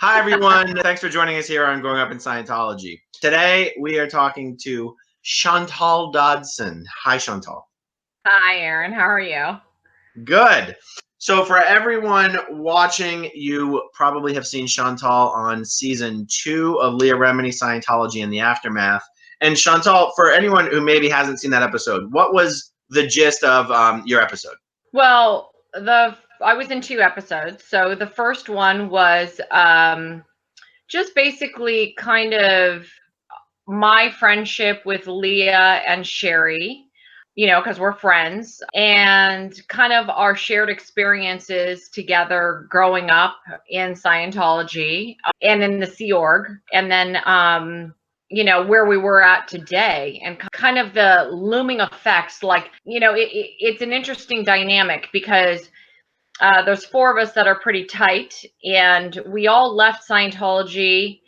Hi, everyone. Thanks for joining us here on Growing Up in Scientology. Today, we are talking to Chantal Dodson. Hi, Chantal. Hi, Aaron. How are you? Good. So for everyone watching, you probably have seen Chantal on season 2 of Leah Remini, Scientology the Aftermath. And Chantal, for anyone who maybe hasn't seen that episode, what was the gist of your episode? Well, I was in 2 episodes. So the first one was just basically kind of my friendship with Leah and Sherry, because we're friends, and kind of our shared experiences together growing up in Scientology and in the Sea Org, and then where we were at today and kind of the looming effects. Like, it's an interesting dynamic because there's 4 of us that are pretty tight, and we all left Scientology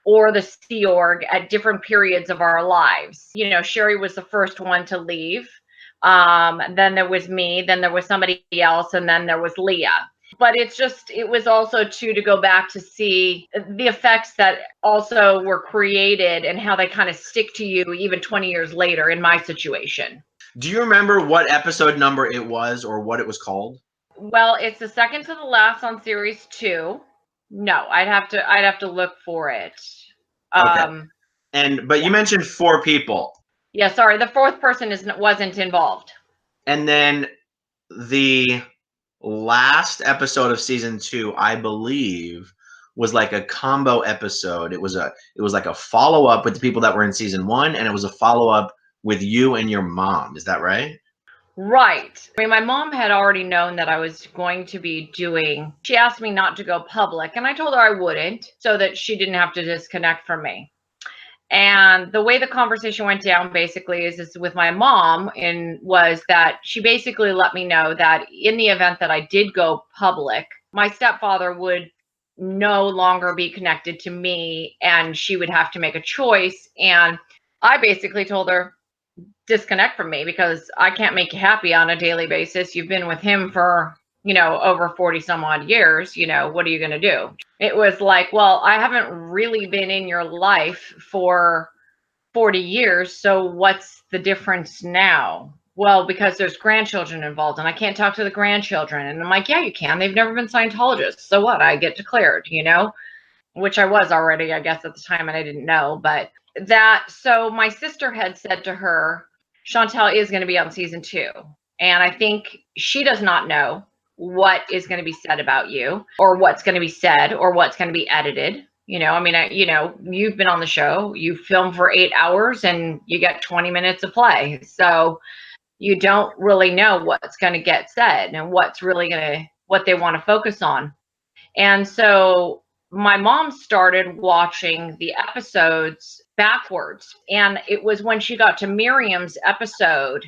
or the Sea Org at different periods of our lives. Sherry was the first one to leave. Then there was me, then there was somebody else, and then there was Leah. But it was also to go back to see the effects that also were created and how they kind of stick to you even 20 years later in my situation. Do you remember what episode number it was or what it was called? Well, it's the second to the last on series 2. No, I'd have to look for it. Okay. But you mentioned 4 people. Yeah, sorry, the 4th person wasn't involved. And then the last episode of season 2, I believe, was like a combo episode. It was like a follow-up with the people that were in season 1, and it was a follow-up with you and your mom. Is that right? Right. I mean, my mom had already known that I was going to be she asked me not to go public, and I told her I wouldn't, so that she didn't have to disconnect from me. And the way the conversation went down basically is with my mom, and was that she basically let me know that in the event that I did go public, my stepfather would no longer be connected to me, and she would have to make a choice. And I basically told her, disconnect from me, because I can't make you happy on a daily basis. You've been with him for, over 40 some odd years. What are you going to do? It was like, well, I haven't really been in your life for 40 years. So what's the difference now? Well, because there's grandchildren involved and I can't talk to the grandchildren. And I'm like, yeah, you can. They've never been Scientologists. So what? I get declared, which I was already, I guess, at the time, and I didn't know. But so my sister had said to her, Chantal is going to be on season 2. And I think she does not know what is going to be said about you, or what's going to be said, or what's going to be edited. You've been on the show, you film for 8 hours and you get 20 minutes of play. So you don't really know what's going to get said and what they want to focus on. And so my mom started watching the episodes backwards. And it was when she got to Miriam's episode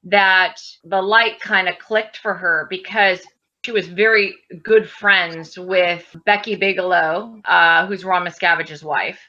that the light kind of clicked for her, because she was very good friends with Becky Bigelow, who's Ron Miscavige's wife,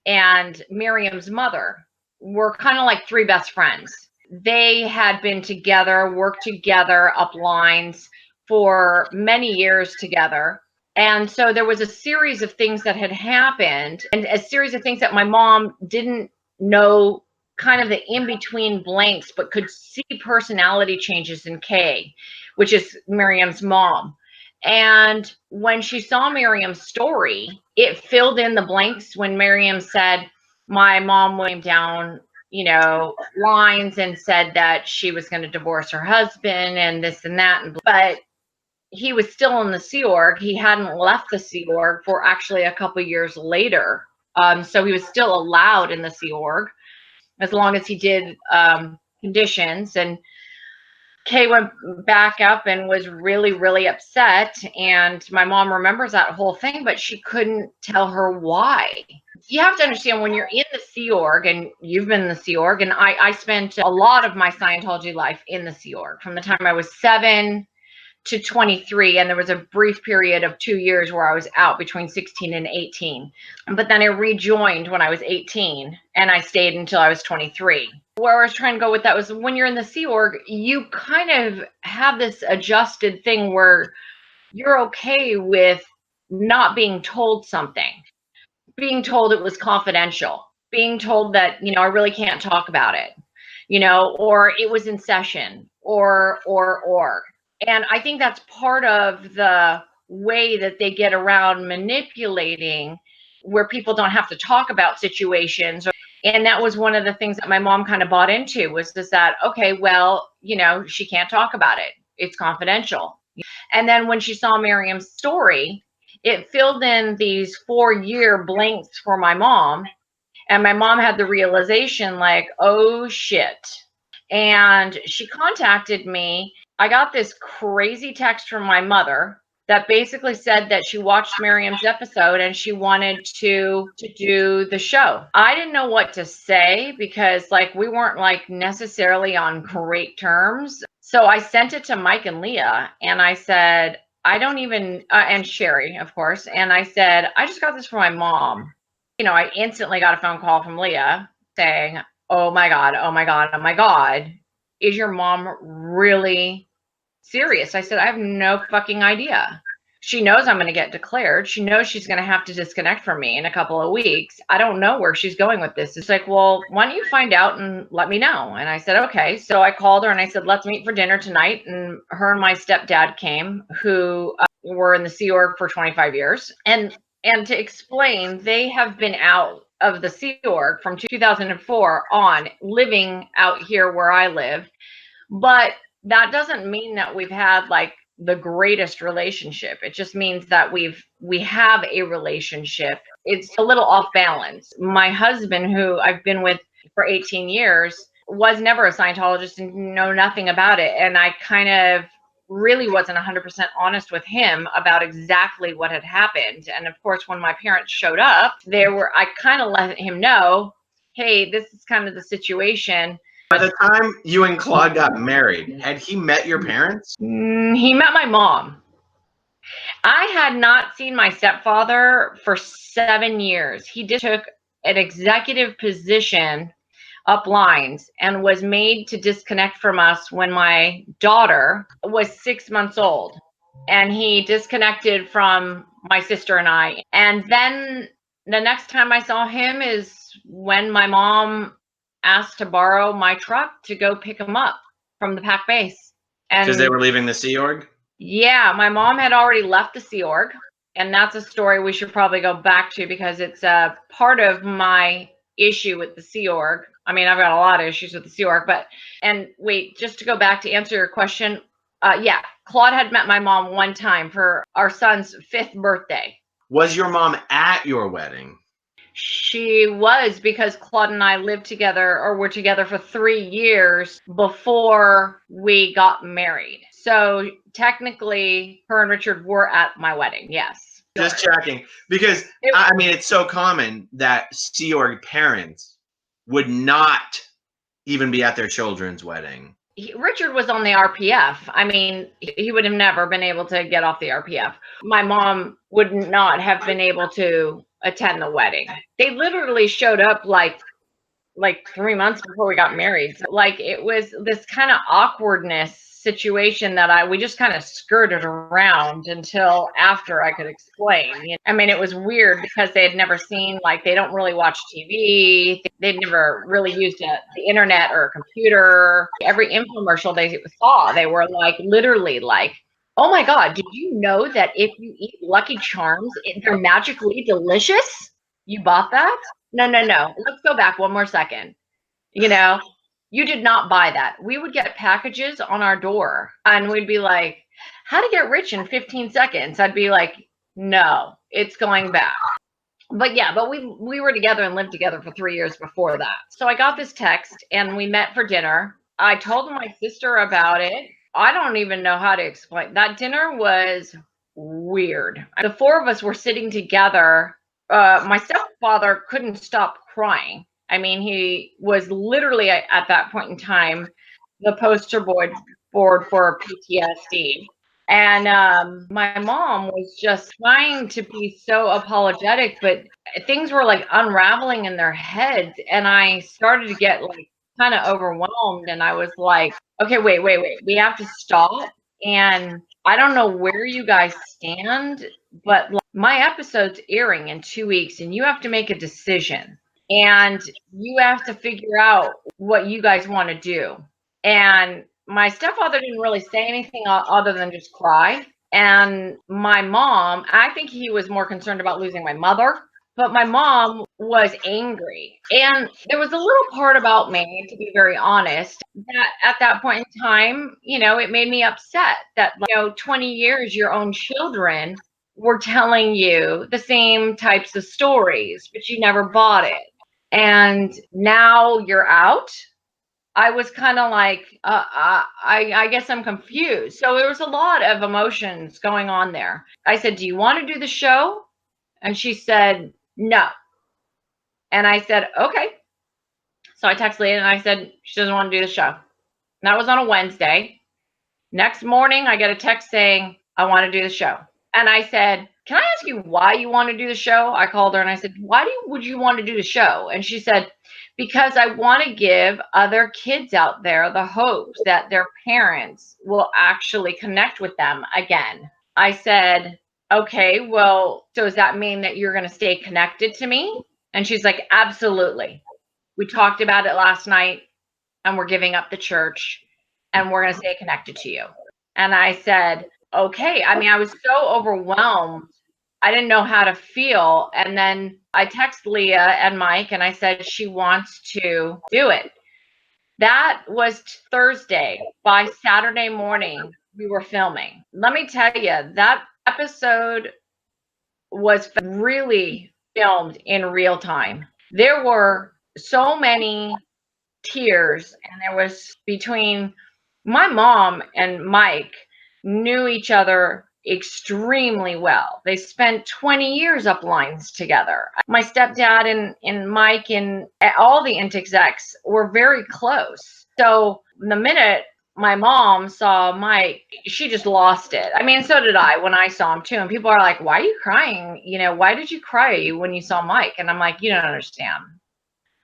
and Miriam's mother. Were kind of like 3 best friends. They had been together, worked together up lines for many years together. And so there was a series of things that had happened, and a series of things that my mom didn't know, kind of the in-between blanks, but could see personality changes in Kay, which is Miriam's mom. And when she saw Miriam's story, it filled in the blanks when Miriam said, my mom went down, lines and said that she was going to divorce her husband and this and that. But he was still in the Sea Org. He hadn't left the Sea Org for actually a couple years later. So he was still allowed in the Sea Org as long as he did conditions. And Kay went back up and was really, really upset. And my mom remembers that whole thing, but she couldn't tell her why. You have to understand, when you're in the Sea Org, and you've been in the Sea Org, and I spent a lot of my Scientology life in the Sea Org from the time I was 7 to 23, and there was a brief period of 2 years where I was out between 16 and 18. But then I rejoined when I was 18, and I stayed until I was 23. Where I was trying to go with that was, when you're in the Sea Org, you kind of have this adjusted thing where you're okay with not being told something, being told it was confidential, being told that, I really can't talk about it, or it was in session, or. And I think that's part of the way that they get around manipulating, where people don't have to talk about situations. And that was one of the things that my mom kind of bought into, was just that, okay, well, she can't talk about it. It's confidential. And then when she saw Miriam's story, it filled in these 4-year blanks for my mom. And my mom had the realization, like, oh shit. And she contacted me. I got this crazy text from my mother that basically said that she watched Miriam's episode and she wanted to do the show. I didn't know what to say, because we weren't necessarily on great terms. So I sent it to Mike and Leah, and I said, I don't even, and Sherry, of course. And I said, I just got this from my mom. I instantly got a phone call from Leah saying, oh my God, oh my God, oh my God, is your mom really serious? I said, I have no fucking idea. She knows I'm going to get declared. She knows she's going to have to disconnect from me in a couple of weeks. I don't know where she's going with this. It's like, well, why don't you find out and let me know? And I said, okay. So I called her and I said, let's meet for dinner tonight. And her and my stepdad came, who were in the Sea Org for 25 years. And to explain, they have been out of the Sea Org from 2004 on, living out here where I live. But that doesn't mean that we've had the greatest relationship. It just means that we have a relationship. It's a little off balance. My husband, who I've been with for 18 years, was never a Scientologist and know nothing about it. And I kind of really wasn't 100% honest with him about exactly what had happened. And of course, when my parents showed up, I kind of let him know, hey, this is kind of the situation. By the time you and Claude got married, had he met your parents? He met my mom. I had not seen my stepfather for 7 years. He took an executive position up lines and was made to disconnect from us when my daughter was 6 months old. And he disconnected from my sister and I. And then the next time I saw him is when my mom asked to borrow my truck to go pick him up from the PAC base. Because they were leaving the Sea Org? Yeah, my mom had already left the Sea Org. And that's a story we should probably go back to, because it's a part of my issue with the Sea Org. I mean, I've got a lot of issues with the Sea Org, and wait, just to go back to answer your question. Yeah, Claude had met my mom one time for our son's 5th birthday. Was your mom at your wedding? She was, because Claude and I lived together, or were together, for 3 years before we got married. So technically, her and Richard were at my wedding. Yes. Just checking, because I mean, it's so common that Sea Org parents would not even be at their children's wedding. Richard was on the RPF. I mean, he would have never been able to get off the RPF. My mom would not have been able to attend the wedding. They literally showed up like 3 months before we got married. So, it was this kind of awkwardness situation that we just kind of skirted around until after I could explain. I mean, it was weird because they had never seen, they don't really watch TV. They'd never really used the internet or a computer. Every infomercial they saw, they were literally oh my God, did you know that if you eat Lucky Charms, they're magically delicious? You bought that? No. Let's go back one more second. You did not buy that. We would get packages on our door and we'd be like, how to get rich in 15 seconds. I'd be like, no, it's going back. But yeah, we were together and lived together for 3 years before that. So I got this text and we met for dinner. I told my sister about it. I don't even know how to explain. That dinner was weird. The 4 of us were sitting together. My stepfather couldn't stop crying. I mean, he was literally at that point in time the poster board for PTSD. And my mom was just trying to be so apologetic, but things were unraveling in their heads. And I started to get kind of overwhelmed. And I was like, okay, wait. We have to stop. And I don't know where you guys stand, but my episode's airing in 2 weeks and you have to make a decision and you have to figure out what you guys want to do. And my stepfather didn't really say anything other than just cry. And my mom, I think he was more concerned about losing my mother, but my mom was angry. And there was a little part about me, to be very honest, that at that point in time, it made me upset that, 20 years, your own children were telling you the same types of stories, but you never bought it. And now you're out. I was kind of like, I guess I'm confused. So there was a lot of emotions going on there. I said, do you want to do the show? And she said, no. And I said, okay. So I texted Leah and I said, she doesn't want to do the show. And that was on a Wednesday. Next morning, I get a text saying, I want to do the show. And I said, can I ask you why you want to do the show? I called her and I said, would you want to do the show? And she said, because I want to give other kids out there the hope that their parents will actually connect with them again. I said, okay, well, so does that mean that you're going to stay connected to me? And she's like, absolutely. We talked about it last night and we're giving up the church and we're going to stay connected to you. And I said, okay. I mean, I was so overwhelmed. I didn't know how to feel. And then I texted Leah and Mike and I said, she wants to do it. That was Thursday. By Saturday morning, we were filming. Let me tell you, that episode was really filmed in real time. There were so many tears, and there was between my mom and Mike knew each other extremely well. They spent 20 years up lines together. My stepdad and Mike and all the int execs were very close. So the minute my mom saw Mike, she just lost it. I mean, so did I when I saw him too. And people are like, why are you crying? Why did you cry when you saw Mike? And I'm like, you don't understand.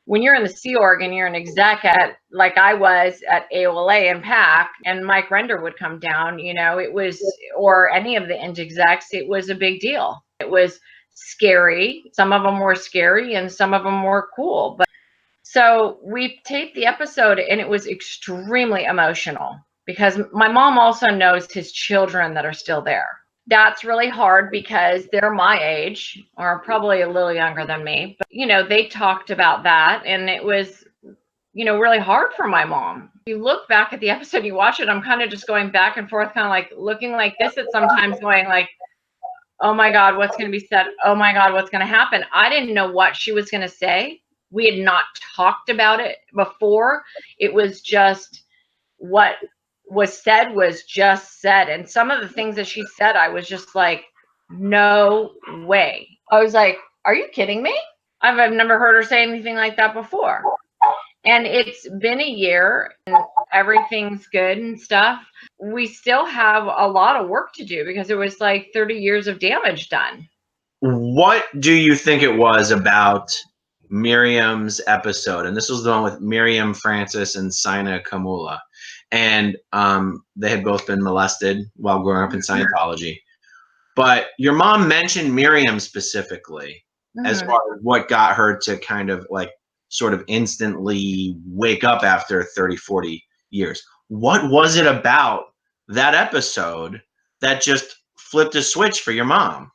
When you're in the Sea Org and you're an exec like I was at AOLA and PAC, and Mike Render would come down, it was, or any of the int execs, it was a big deal. It was scary. Some of them were scary and some of them were cool. But so we taped the episode and it was extremely emotional because my mom also knows his children that are still there. That's really hard because they're my age or probably a little younger than me. But, they talked about that and it was, really hard for my mom. If you look back at the episode, you watch it, I'm kind of just going back and forth, kind of like looking like this at sometimes going like, oh my God, what's going to be said? Oh my God, what's going to happen? I didn't know what she was going to say. We had not talked about it before. It was just what was said was just said. And some of the things that she said, I was just like, no way. I was like, are you kidding me? I've never heard her say anything like that before. And it's been a year and everything's good and stuff. We still have a lot of work to do because it was like 30 years of damage done. What do you think it was about Miriam's episode? And this was the one with Miriam Francis and Sina Kamula. And they had both been molested while growing up in Scientology. But your mom mentioned Miriam specifically as far as what got her to kind of like sort of instantly wake up after 30, 40 years. What was it about that episode that just flipped a switch for your mom?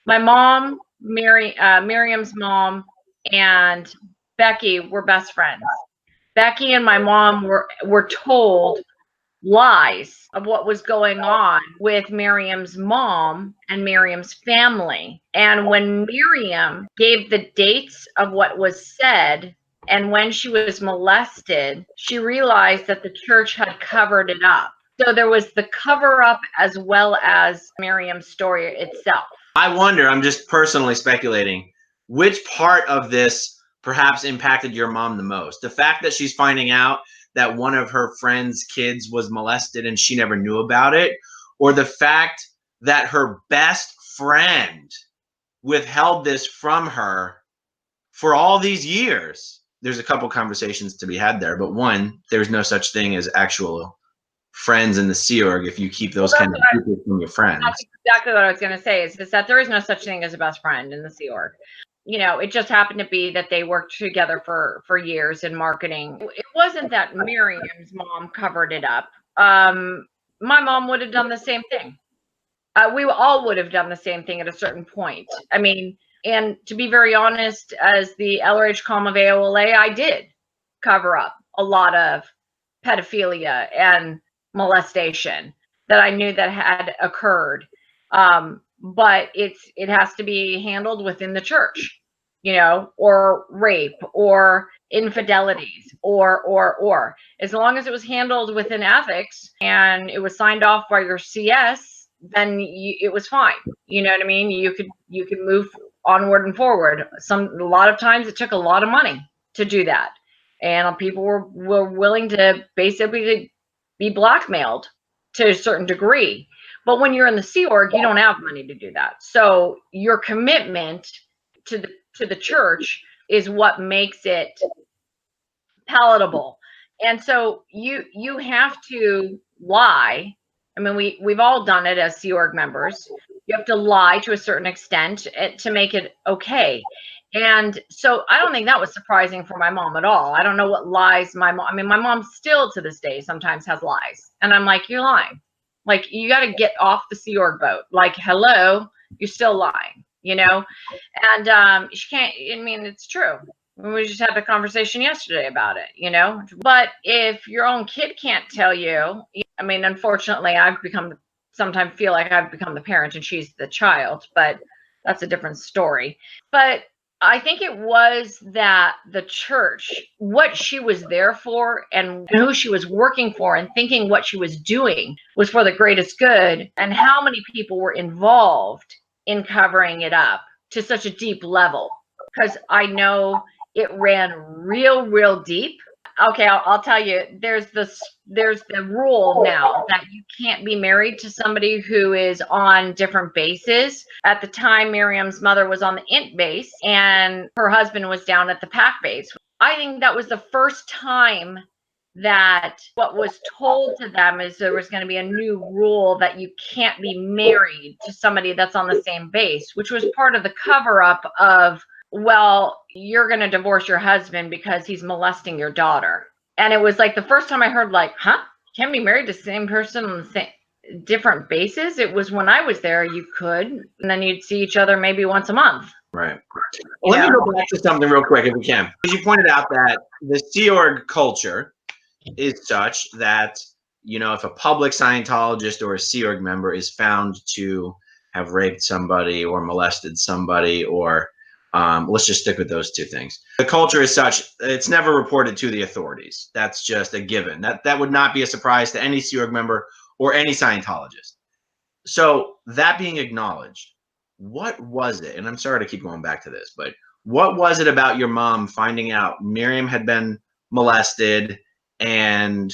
My mom, Miriam's mom, and Becky were best friends. Becky and my mom were told lies of what was going on with Miriam's mom and Miriam's family. And when Miriam gave the dates of what was said and when she was molested, she realized that the church had covered it up. So there was the cover up as well as Miriam's story itself. I wonder, I'm just personally speculating, which part of this perhaps impacted your mom the most? The fact that she's finding out that one of her friend's kids was molested and she never knew about it, or the fact that her best friend withheld this from her for all these years? There's a couple conversations to be had there, but one, there's no such thing as actual friends in the Sea Org if you keep those kind of people from your friends. That's exactly what I was going to say, is that there is no such thing as a best friend in the Sea Org. You know, it just happened to be that they worked together for years in marketing. It wasn't that Miriam's mom covered it up. My mom would have done the same thing. We all would have done the same thing at a certain point. I mean, and to be very honest, as the LRH column of AOLA, I did cover up a lot of pedophilia and molestation that I knew that had occurred. But it has to be handled within the church, you know, or rape or infidelities or as long as it was handled within ethics and it was signed off by your CS, then it was fine. You know what I mean? You could move onward and forward. A lot of times it took a lot of money to do that, and people were willing to basically be blackmailed to a certain degree. But when you're in the Sea Org, you don't have money to do that. So your commitment to the church is what makes it palatable. And so you have to lie. I mean, we've all done it as Sea Org members. You have to lie to a certain extent to make it okay. And so I don't think that was surprising for my mom at all. I don't know what lies my mom. I mean, my mom still to this day sometimes has lies, and I'm like, you're lying. Like, you got to get off the Sea Org boat. Like, hello, you're still lying, you know? And she can't, I mean, it's true. We just had the conversation yesterday about it, you know? But if your own kid can't tell you, I mean, unfortunately, sometimes feel like I've become the parent and she's the child, but that's a different story. But I think it was that the church, what she was there for and who she was working for and thinking what she was doing was for the greatest good, and how many people were involved in covering it up to such a deep level. Because I know it ran real deep. Okay, I'll tell you, there's the rule now that you can't be married to somebody who is on different bases. At the time, Miriam's mother was on the INT base and her husband was down at the PAC base. I think that was the first time that what was told to them is there was going to be a new rule that you can't be married to somebody that's on the same base, which was part of the cover up of, well, you're going to divorce your husband because he's molesting your daughter. And it was like the first time I heard, like, huh? Can't be married to the same person on the same different bases. It was when I was there, you could, and then you'd see each other maybe once a month. Right. Well, let me go back to something real quick if we can. Because you pointed out that the Sea Org culture is such that, you know, if a public Scientologist or a Sea Org member is found to have raped somebody or molested somebody, or let's just stick with those two things. The culture is such, it's never reported to the authorities. That's just a given. That would not be a surprise to any Sea Org member or any Scientologist. So that being acknowledged, what was it? And I'm sorry to keep going back to this, but what was it about your mom finding out Miriam had been molested and,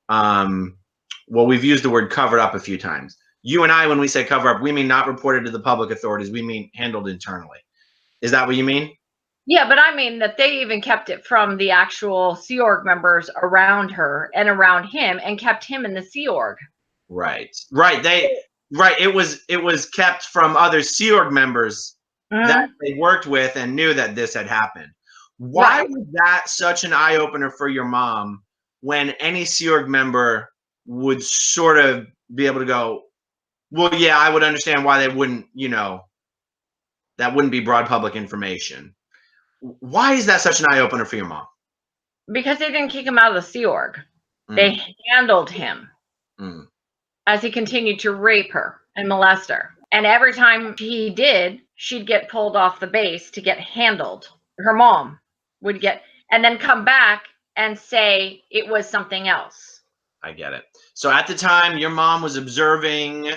well, we've used the word covered up a few times. You and I, when we say cover up, we mean not reported to the public authorities. We mean handled internally. Is that what you mean? Yeah, but I mean that they even kept it from the actual Sea Org members around her and around him and kept him in the Sea Org. Right. It was kept from other Sea Org members that they worked with and knew that this had happened. Why was that such an eye-opener for your mom when any Sea Org member would sort of be able to go, well, yeah, I would understand why they wouldn't, you know, that wouldn't be broad public information. Why is that such an eye-opener for your mom? Because they didn't kick him out of the Sea Org. They handled him as he continued to rape her and molest her. And every time he did, she'd get pulled off the base to get handled. Her mom would get, and then come back and say it was something else. I get it. So at the time, your mom was observing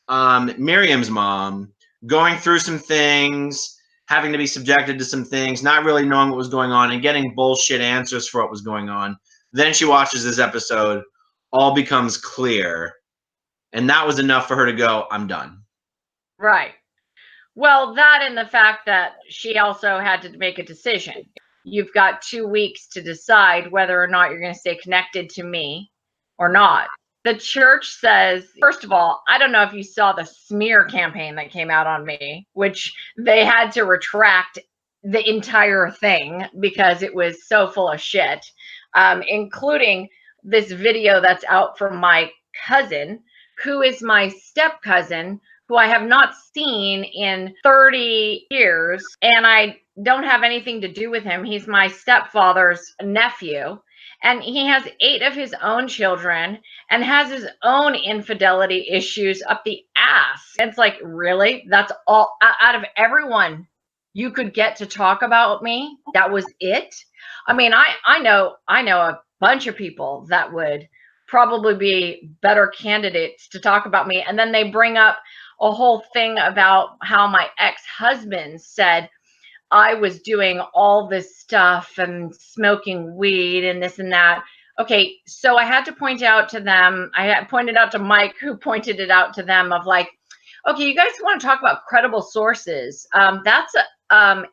Miriam's mom going through some things, having to be subjected to some things, not really knowing what was going on, and getting bullshit answers for what was going on. Then she watches this episode, all becomes clear, and that was enough for her to go, I'm done. Right. Well, that and the fact that she also had to make a decision. You've got 2 weeks to decide whether or not you're going to stay connected to me or not. The church says, first of all, I don't know if you saw the smear campaign that came out on me, which they had to retract the entire thing because it was so full of shit, including this video that's out from my cousin, who is my step cousin, who I have not seen in 30 years, and I don't have anything to do with him. He's my stepfather's nephew, and he has 8 of his own children and has his own infidelity issues up the ass. And it's like, really? That's all out of everyone you could get to talk about me? That was it? I mean, I know a bunch of people that would probably be better candidates to talk about me. And then they bring up a whole thing about how my ex-husband said I was doing all this stuff and smoking weed and this and that. Okay, so I had to point out to them, I had pointed out to Mike, who pointed it out to them, of like, okay, you guys want to talk about credible sources. That's her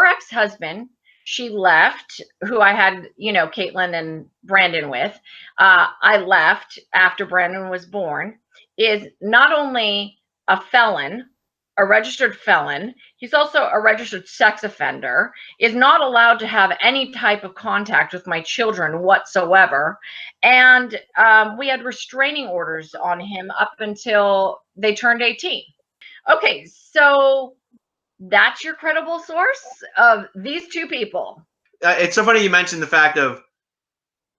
ex-husband. She left, who I had, Caitlin and Brandon with. I left after Brandon was born, is not only a felon, a registered felon, he's also a registered sex offender, is not allowed to have any type of contact with my children whatsoever. And we had restraining orders on him up until they turned 18. Okay, so that's your credible source of these two people. It's so funny you mentioned the fact of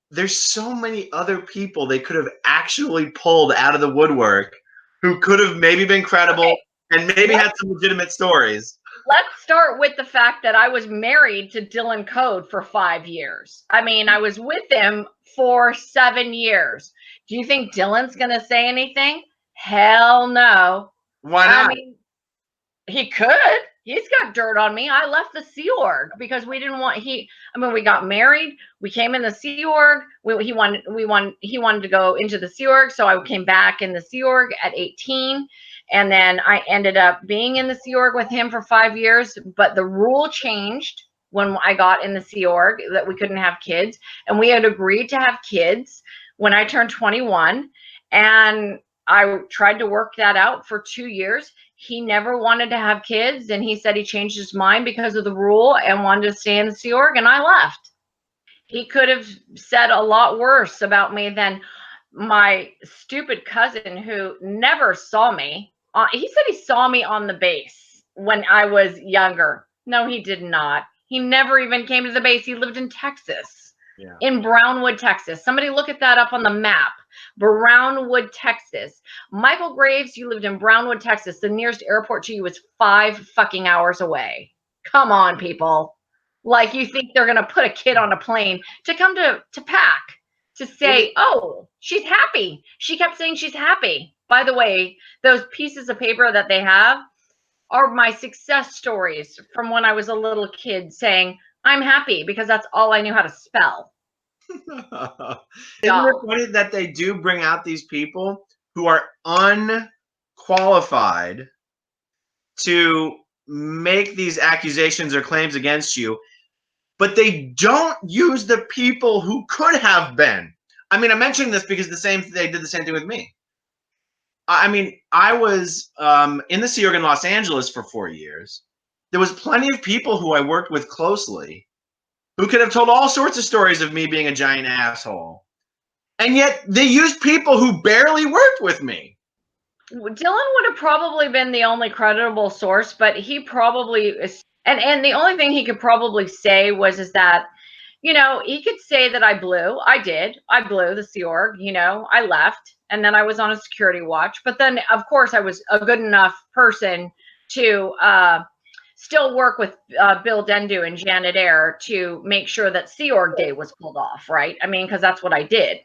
there's so many other people they could have actually pulled out of the woodwork who could have maybe been credible and maybe had some legitimate stories. Let's start with the fact that I was married to Dylan Code for 5 years. I mean, I was with him for 7 years. Do you think Dylan's going to say anything? Hell no. Why not? I mean, he could. He's got dirt on me. I left the Sea Org because we didn't want we got married. We came in the Sea Org. He wanted to go into the Sea Org, so I came back in the Sea Org at 18, and then I ended up being in the Sea Org with him for 5 years. But the rule changed when I got in the Sea Org that we couldn't have kids, and we had agreed to have kids when I turned 21, and I tried to work that out for 2 years. He never wanted to have kids, and he said he changed his mind because of the rule and wanted to stay in the Sea Org, and I left. He could have said a lot worse about me than my stupid cousin who never saw me. He said he saw me on the base when I was younger. No, he did not. He never even came to the base. He lived in Texas. Yeah. In Brownwood, Texas. Somebody look at that up on the map. Brownwood, Texas. Michael Graves, you lived in Brownwood, Texas. The nearest airport to you was 5 fucking hours away. Come on, people. Like, you think they're going to put a kid on a plane to come to PAC to say, oh, she's happy. She kept saying she's happy. By the way, those pieces of paper that they have are my success stories from when I was a little kid saying, I'm happy, because that's all I knew how to spell. Isn't it funny that they do bring out these people who are unqualified to make these accusations or claims against you, but they don't use the people who could have been? I mean, I'm mentioning this because they did the same thing with me. I mean, I was in the Sea Org in Los Angeles for 4 years. There was plenty of people who I worked with closely who could have told all sorts of stories of me being a giant asshole. And yet they used people who barely worked with me. Dylan would have probably been the only credible source, but he probably is. And the only thing he could probably say is that, he could say that I blew. I did. I blew the Sea Org. I left, and then I was on a security watch. But then, of course, I was a good enough person to still work with Bill Dendu and Janet Eyre to make sure that Sea Org Day was pulled off, right? I mean, because that's what I did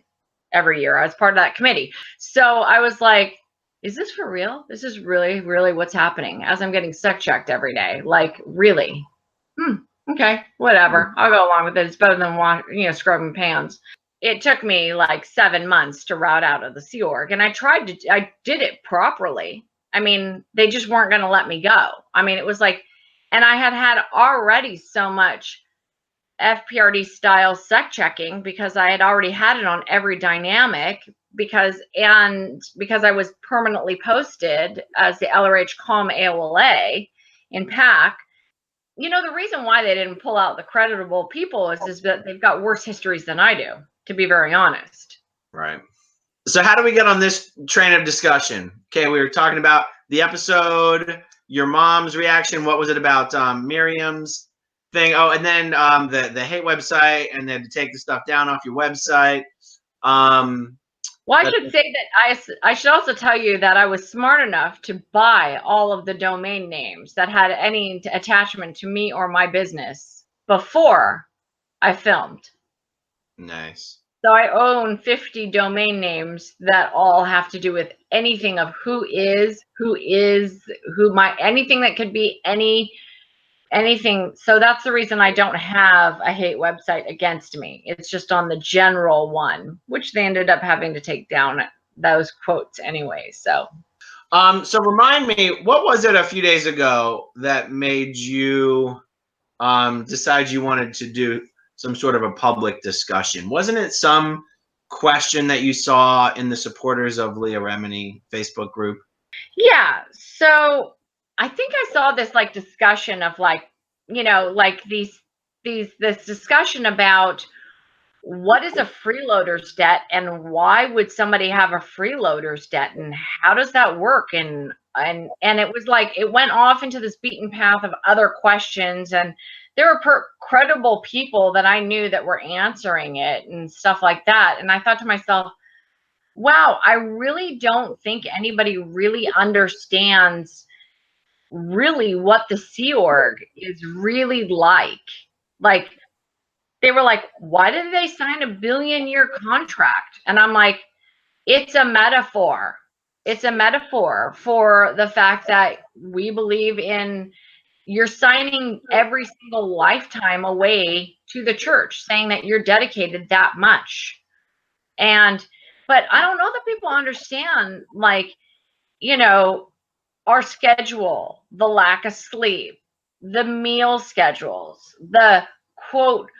every year. I was part of that committee. So I was like, is this for real? This is really, really what's happening as I'm getting sex checked every day. Like, really? Okay, whatever. I'll go along with it. It's better than scrubbing pans. It took me like 7 months to route out of the Sea Org, and I did it properly. I mean, they just weren't going to let me go. I mean, it was like, and I had already so much FPRD style sex checking because I had already had it on every dynamic because I was permanently posted as the LRH Calm AOLA in PAC. You know, the reason why they didn't pull out the creditable people is that they've got worse histories than I do, to be very honest. Right. So how do we get on this train of discussion? Okay, we were talking about the episode, your mom's reaction. What was it about Miriam's thing? Oh, and then the hate website, and then to take the stuff down off your website. Well, I should say that I should also tell you that I was smart enough to buy all of the domain names that had any attachment to me or my business before I filmed. Nice. So I own 50 domain names that all have to do with anything of anything that could be anything. So that's the reason I don't have a hate website against me. It's just on the general one, which they ended up having to take down those quotes anyway. So remind me, what was it a few days ago that made you decide you wanted to do some sort of a public discussion? Wasn't it some question that you saw in the supporters of Leah Remini Facebook group? Yeah. So I think I saw this like discussion of like, you know, like this discussion about what is a freeloader's debt and why would somebody have a freeloader's debt and how does that work? And it was like, it went off into this beaten path of other questions, and there were credible people that I knew that were answering it and stuff like that. And I thought to myself, wow, I really don't think anybody really understands really what the Sea Org is really like. Like, they were like, why did they sign a billion-year contract? And I'm like, it's a metaphor. It's a metaphor for the fact that we believe in, you're signing every single lifetime away to the church, saying that you're dedicated that much. But I don't know that people understand, like, you know, our schedule, the lack of sleep, the meal schedules, the quote,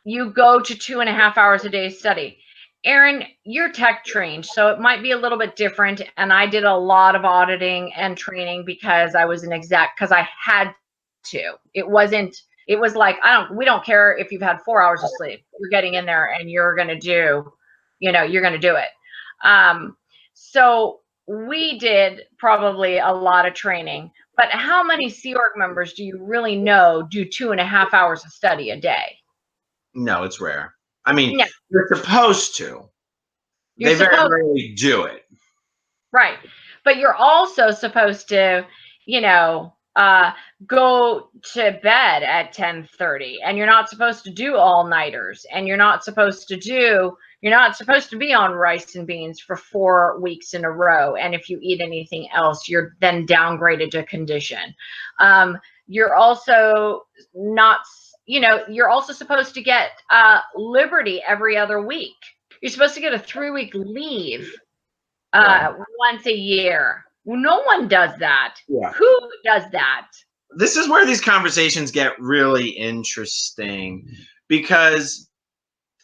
you go to 2.5 hours a day study. Aaron, you're tech trained, so it might be a little bit different. And I did a lot of auditing and training because I was because I had to. It was like, we don't care if you've had 4 hours of sleep. You're getting in there and you're going to do, you're going to do it. So we did probably a lot of training, but how many Sea Org members do you really know do 2.5 hours of study a day? No, it's rare. I mean, you're supposed to. They very rarely do it. Right. But you're also supposed to, go to bed at 10:30, and you're not supposed to do all-nighters, and you're not supposed to be on rice and beans for 4 weeks in a row. And if you eat anything else, you're then downgraded to condition. You're also not, you're also supposed to get liberty every other week. You're supposed to get a 3-week leave once a year. No one does that. Yeah. Who does that? This is where these conversations get really interesting, because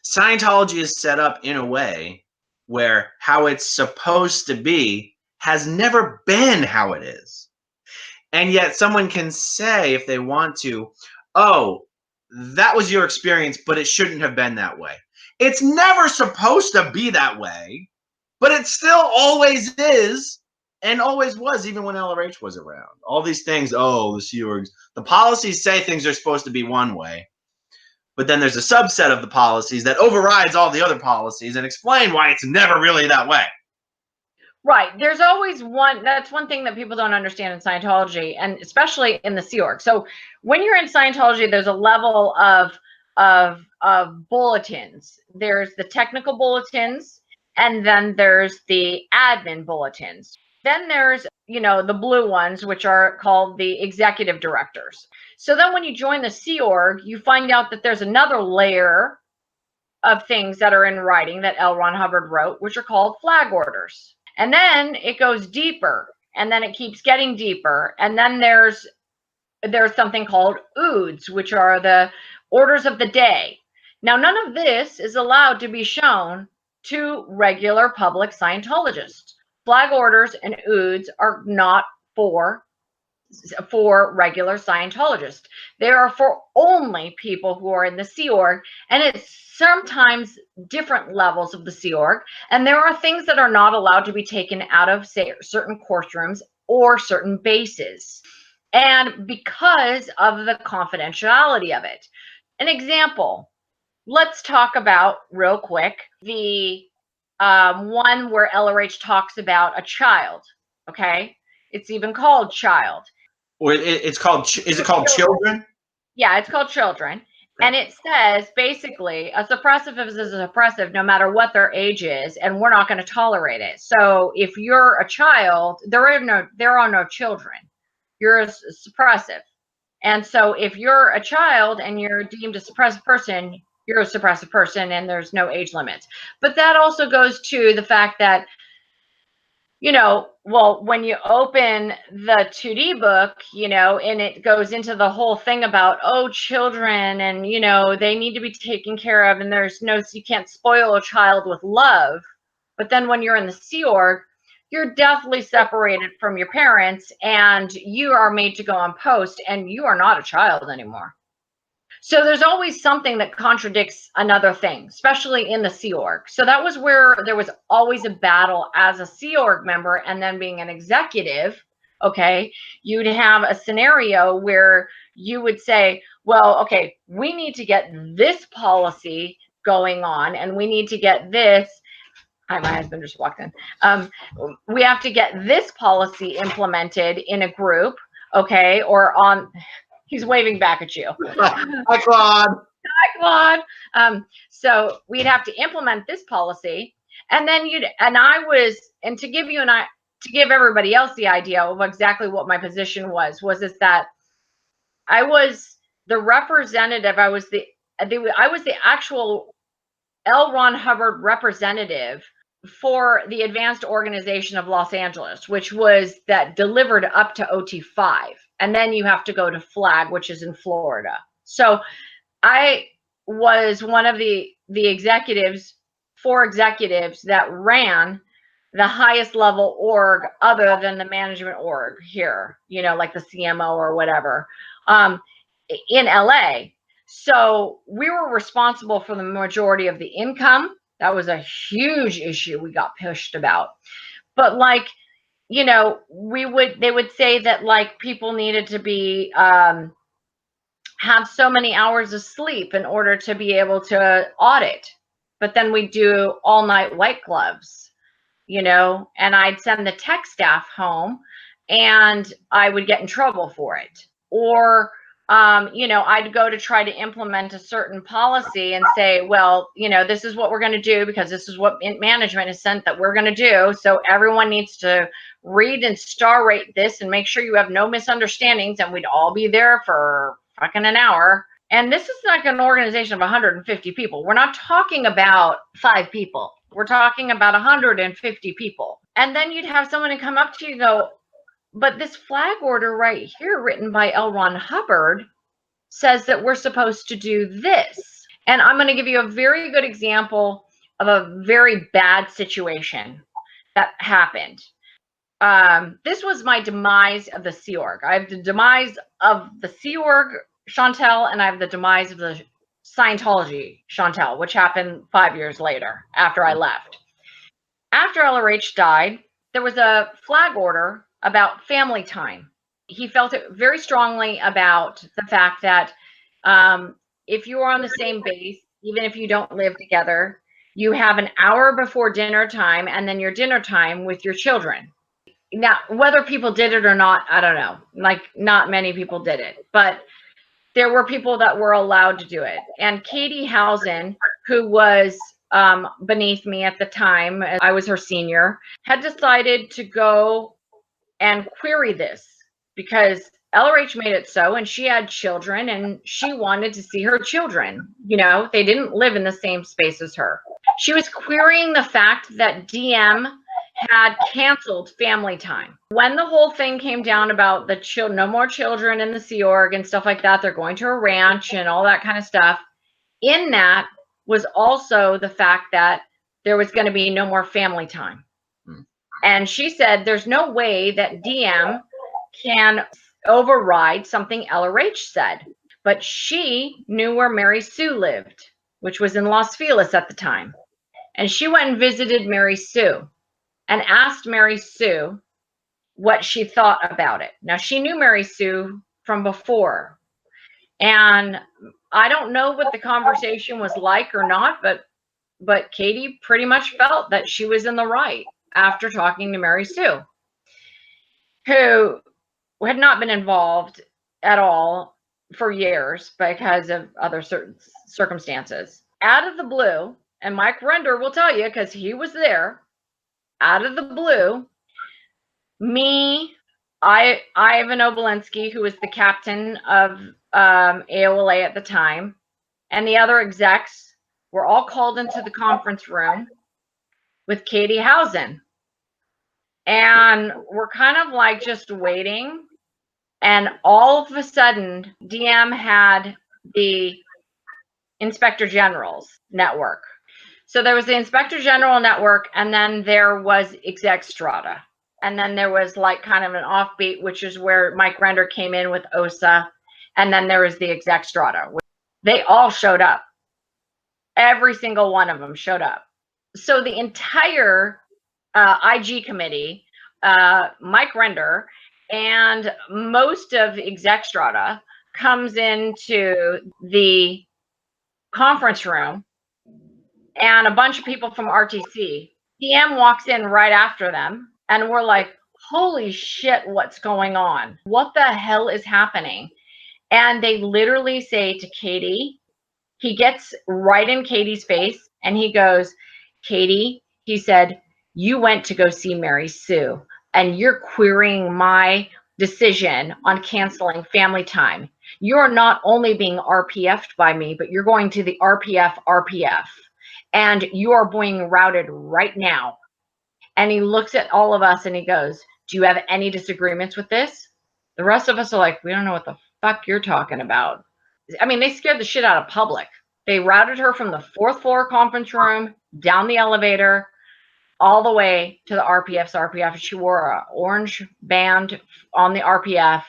Scientology is set up in a way where how it's supposed to be has never been how it is. And yet someone can say, if they want to, oh, that was your experience, but it shouldn't have been that way. It's never supposed to be that way, but it still always is and always was, even when LRH was around. All these things, oh, the Sea Orgs, the policies say things are supposed to be one way, but then there's a subset of the policies that overrides all the other policies and explain why it's never really that way. Right. There's always one. That's one thing that people don't understand in Scientology, and especially in the Sea Org. So when you're in Scientology, there's a level of bulletins. There's the technical bulletins, and then there's the admin bulletins. Then there's, the blue ones, which are called the executive directors. So then when you join the Sea Org, you find out that there's another layer of things that are in writing that L. Ron Hubbard wrote, which are called flag orders. And then it goes deeper, and then it keeps getting deeper. And then there's something called OODs, which are the orders of the day. Now, none of this is allowed to be shown to regular public Scientologists. Flag orders and OODs are not for regular Scientologists. They are for only people who are in the Sea Org, and it's sometimes different levels of the Sea Org. And there are things that are not allowed to be taken out of, say, certain courtrooms or certain bases, and because of the confidentiality of it. An example, let's talk about real quick the one where LRH talks about a child. Okay, it's even called child. It's called, is it called children? Yeah, it's called children. And it says basically a suppressive is a suppressive no matter what their age is, and we're not going to tolerate it. So if you're a child, there are no children. You're a suppressive. And so if you're a child and you're deemed a suppressive person, you're a suppressive person, and there's no age limits. But that also goes to the fact that, you know, well, when you open the 2D book, you know, and it goes into the whole thing about, oh, children, and, you know, they need to be taken care of, and you can't spoil a child with love. But then when you're in the Sea Org, you're definitely separated from your parents, and you are made to go on post, and you are not a child anymore. So there's always something that contradicts another thing, especially in the Sea Org. So that was where there was always a battle as a Sea Org member, and then being an executive, okay, you'd have a scenario where you would say, well, okay, we need to get this policy going on, and we need to get this. Hi, my husband just walked in. We have to get this policy implemented in a group, okay, or on. He's waving back at you. Hi, Claude. Hi, Claude. So we'd have to implement this policy, and then to give everybody else the idea of exactly what my position was that I was the representative. I was the actual L. Ron Hubbard representative for the Advanced Organization of Los Angeles, which was that delivered up to OT5. And then you have to go to FLAG, which is in Florida. So I was one of the executives, 4 executives that ran the highest level org other than the management org here, you know, like the CMO or whatever, in LA. So we were responsible for the majority of the income. That was a huge issue we got pushed about. But like, you know, they would say that like people needed to be have so many hours of sleep in order to be able to audit. But then we do all night white gloves, you know, and I'd send the tech staff home and I would get in trouble for it. Or you know, I'd go to try to implement a certain policy and say, well, you know, this is what we're going to do because this is what management has sent that we're going to do. So everyone needs to read and star rate this and make sure you have no misunderstandings. And we'd all be there for fucking an hour. And this is like an organization of 150 people. We're not talking about 5 people. We're talking about 150 people. And then you'd have someone to come up to you and go, but this flag order right here written by L. Ron Hubbard says that we're supposed to do this. And I'm going to give you a very good example of a very bad situation that happened. This was my demise of the Sea Org. I have the demise of the Sea Org, Chantal, and I have the demise of the Scientology, Chantal, which happened 5 years later after I left. After LRH died, there was a flag order about family time. He felt it very strongly about the fact that if you are on the same base, even if you don't live together, you have an hour before dinner time and then your dinner time with your children. Now, whether people did it or not, I don't know. Like, not many people did it, but there were people that were allowed to do it. And Katie Heusen, who was beneath me at the time, I was her senior, had decided to go and query this because LRH made it so, and she had children and she wanted to see her children. You know, they didn't live in the same space as her. She was querying the fact that DM had canceled family time. When the whole thing came down about the no more children in the Sea Org and stuff like that, they're going to a ranch and all that kind of stuff. In that was also the fact that there was going to be no more family time. And she said, there's no way that DM can override something LRH said. But she knew where Mary Sue lived, which was in Los Feliz at the time. And she went and visited Mary Sue and asked Mary Sue what she thought about it. Now, she knew Mary Sue from before. And I don't know what the conversation was like or not, but Katie pretty much felt that she was in the right after talking to Mary Sue, who had not been involved at all for years because of other certain circumstances. Out of the blue, and Mike Render will tell you because he was there, out of the blue, Ivan Obolensky, who was the captain of AOLA at the time, and the other execs were all called into the conference room with Katie Heusen. And we're kind of like just waiting. And all of a sudden, DM had the Inspector General's network. So there was the Inspector General network, and then there was Exec Strata. And then there was like kind of an offbeat, which is where Mike Render came in with OSA. And then there was the Exec Strata. They all showed up. Every single one of them showed up. So the entire IG committee, Mike Render, and most of Exec Strata comes into the conference room, and a bunch of people from RTC. DM walks in right after them, and we're like, holy shit, what's going on? What the hell is happening? And they literally say to Katie, he gets right in Katie's face, and he goes, Katie, he said, you went to go see Mary Sue, and you're querying my decision on canceling family time. You're not only being RPF'd by me, but you're going to the RPF, and you are being routed right now. And he looks at all of us and he goes, do you have any disagreements with this? The rest of us are like, we don't know what the fuck you're talking about. I mean, they scared the shit out of public. They routed her from the 4th floor conference room, down the elevator, all the way to the RPF. She wore an orange band on the RPF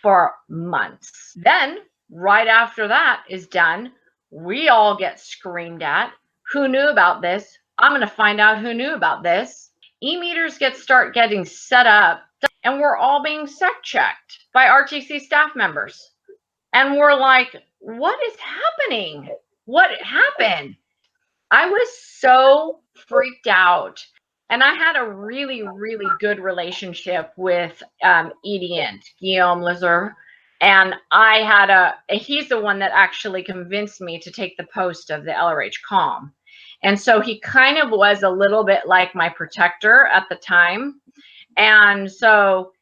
for months. Then, right after that is done, we all get screamed at. Who knew about this? I'm going to find out who knew about this. E-meters start getting set up, and we're all being checked by RTC staff members. And we're like, what is happening? What happened? I was so freaked out. And I had a really, really good relationship with EDN, Guillaume Lazur. And he's the one that actually convinced me to take the post of the LRH Calm. And so he kind of was a little bit like my protector at the time. And so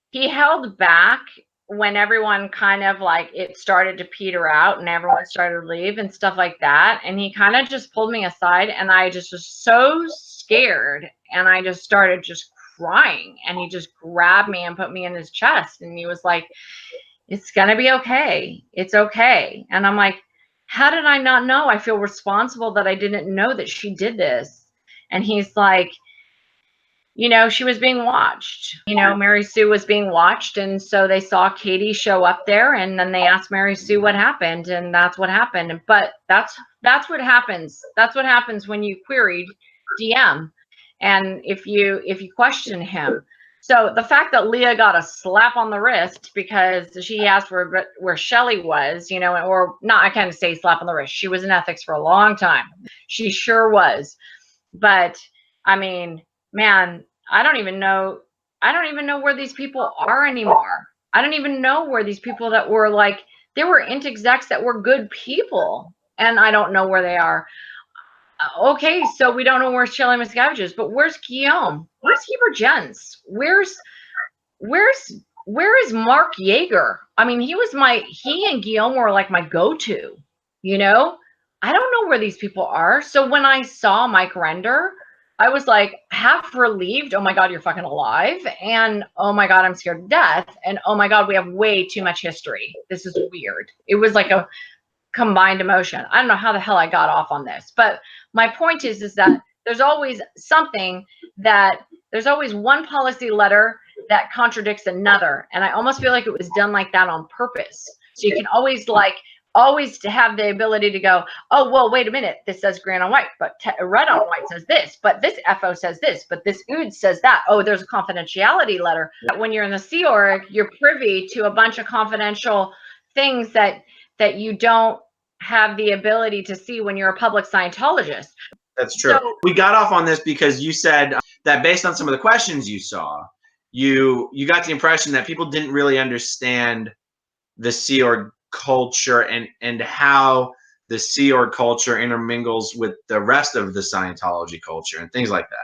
he held back when everyone kind of like it started to peter out and everyone started to leave and stuff like that. And he kind of just pulled me aside, and I just was so scared, and I just started just crying, and he just grabbed me and put me in his chest, and he was like, it's gonna be okay. It's okay. And I'm like, how did I not know? I feel responsible that I didn't know that she did this. And he's like, you know, she was being watched. You know, Mary Sue was being watched. And so they saw Katie show up there, and then they asked Mary Sue what happened. And that's what happened. But that's what happens. That's what happens when you queried DM. And if you question him. So the fact that Leah got a slap on the wrist because she asked where Shelly was, you know, or not, I can't say slap on the wrist. She was in ethics for a long time. She sure was. But I mean, man, I don't even know where these people are anymore. I don't even know where these people that were like, there were int execs that were good people, and I don't know where they are. Okay, so we don't know where Shelly Miscavige is, but where's Guillaume? Where's Heber Jens? Where is Mark Yeager? I mean, he and Guillaume were like my go-to, you know? I don't know where these people are. So when I saw Mike Render, I was like half relieved. Oh my God, you're fucking alive. And oh my God, I'm scared to death. And oh my God, we have way too much history. This is weird. It was like a combined emotion. I don't know how the hell I got off on this, but my point is that There's always something that, there's always one policy letter that contradicts another. And I almost feel like it was done like that on purpose. So you can always always to have the ability to go, oh, well, wait a minute, this says green on white, but red on white says this, but this FO says this, but this OOD says that. Oh, there's a confidentiality letter. When you're in the Sea Org, you're privy to a bunch of confidential things that you don't have the ability to see when you're a public Scientologist. That's true. So, we got off on this because you said that based on some of the questions you saw, you got the impression that people didn't really understand the Sea Org culture and how the Sea Org culture intermingles with the rest of the Scientology culture and things like that.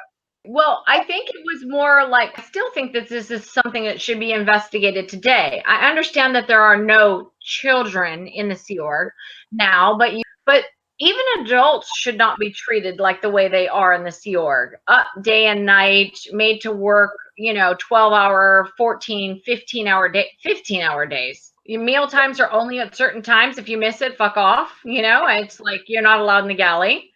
Well, I think it was more like, I still think that this is something that should be investigated today. I understand that there are no children in the Sea Org now, but even adults should not be treated like the way they are in the Sea Org. Up day and night, made to work, 12-hour, 14, 15-hour days. Your meal times are only at certain times. If you miss it, fuck off. It's like you're not allowed in the galley.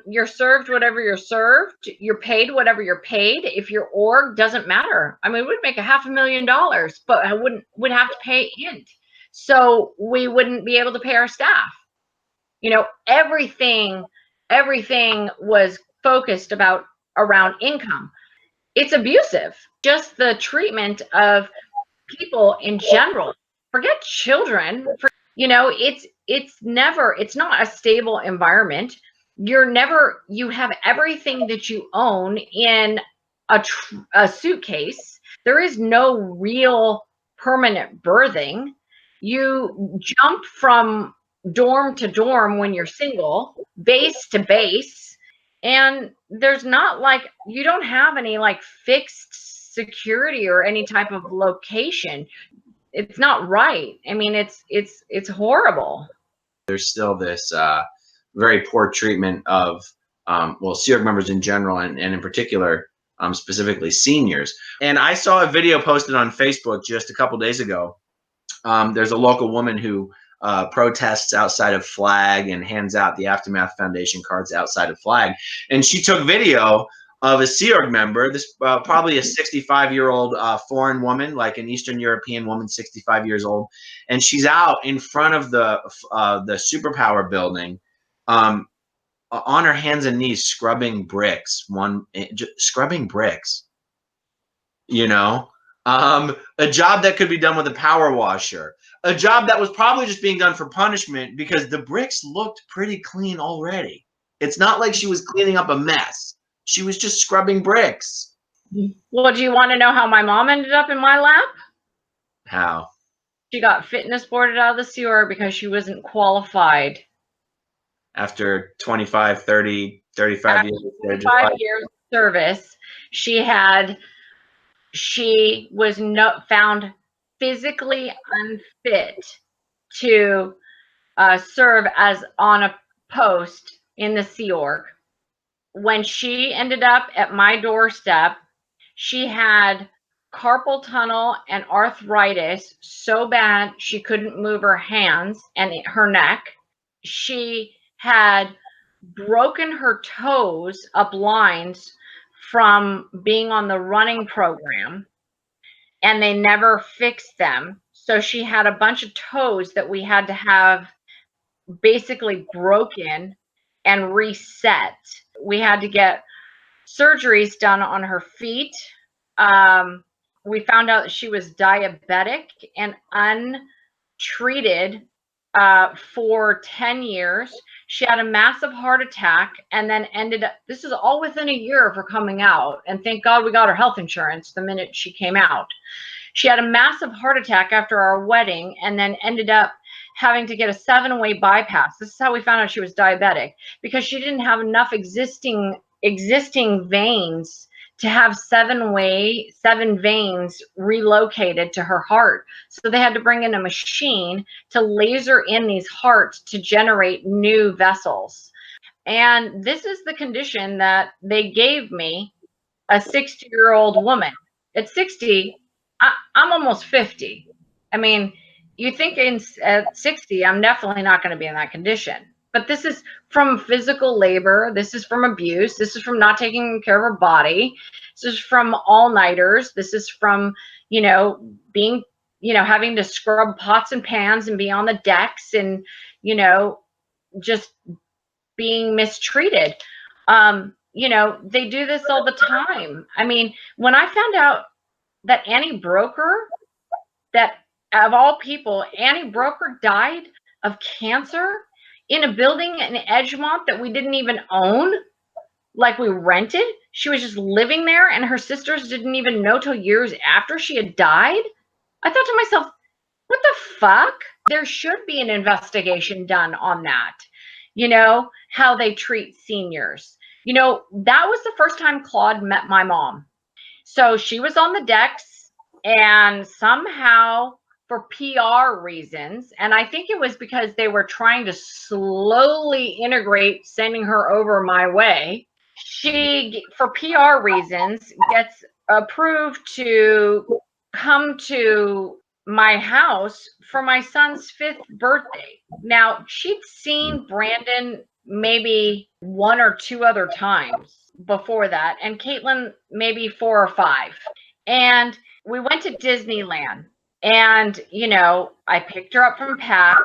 You're served whatever you're served. You're paid whatever you're paid. If your org, doesn't matter. I mean, we'd make $500,000, but I would have to pay int. So we wouldn't be able to pay our staff. Everything was focused around income. It's abusive. Just the treatment of people in general. Forget children. It's not a stable environment. You have everything that you own in a suitcase. There is no real permanent birthing. You jump from dorm to dorm when you're single, base to base, and there's not you don't have any fixed security or any type of location. It's not right. I mean, it's horrible. There's still this very poor treatment of Sea Org members in general, and in particular, specifically seniors. And I saw a video posted on Facebook just a couple days ago. There's a local woman who protests outside of Flag and hands out the Aftermath Foundation cards outside of Flag. And she took video of a Sea Org member, this probably a 65-year-old foreign woman, like an Eastern European woman, 65 years old. And she's out in front of the superpower building on her hands and knees, scrubbing bricks, scrubbing bricks, a job that could be done with a power washer, a job that was probably just being done for punishment because the bricks looked pretty clean already. It's not like she was cleaning up a mess. She was just scrubbing bricks. Well, do you want to know how my mom ended up in my lap? How? She got fitness boarded out of the Sea Org because she wasn't qualified. After 25, 30, 35 years. 25 years of service, she was found physically unfit to serve as on a post in the Sea Org. When she ended up at my doorstep, she had carpal tunnel and arthritis so bad she couldn't move her hands and her neck. She had broken her toes up lines from being on the running program, and they never fixed them. So she had a bunch of toes that we had to have basically broken and reset. We had to get surgeries done on her feet. We found out that she was diabetic and untreated for 10 years. She had a massive heart attack and then ended up, this is all within a year of her coming out. And thank God we got her health insurance the minute she came out. She had a massive heart attack after our wedding and then ended up having to get a 7-way bypass. This is how we found out she was diabetic, because she didn't have enough existing veins to have 7 veins relocated to her heart. So they had to bring in a machine to laser in these hearts to generate new vessels. And this is the condition that they gave me, a 60-year-old woman. At 60, I'm almost 50. I mean, you think at 60, I'm definitely not going to be in that condition. But this is from physical labor. This is from abuse. This is from not taking care of her body. This is from all-nighters. This is from, being, having to scrub pots and pans and be on the decks and, just being mistreated. They do this all the time. I mean, when I found out that Annie Broker, that of all people, Annie Broker died of cancer in a building in Edgemont that we didn't even own, like we rented. She was just living there, and her sisters didn't even know till years after she had died. I thought to myself, what the fuck? There should be an investigation done on that. How they treat seniors. That was the first time Claude met my mom. So she was on the decks, and somehow, for PR reasons, and I think it was because they were trying to slowly integrate sending her over my way, she, for PR reasons, gets approved to come to my house for my son's 5th birthday. Now, she'd seen Brandon maybe 1 or 2 other times before that, and Caitlin maybe 4 or 5. And we went to Disneyland, and I picked her up from Pat.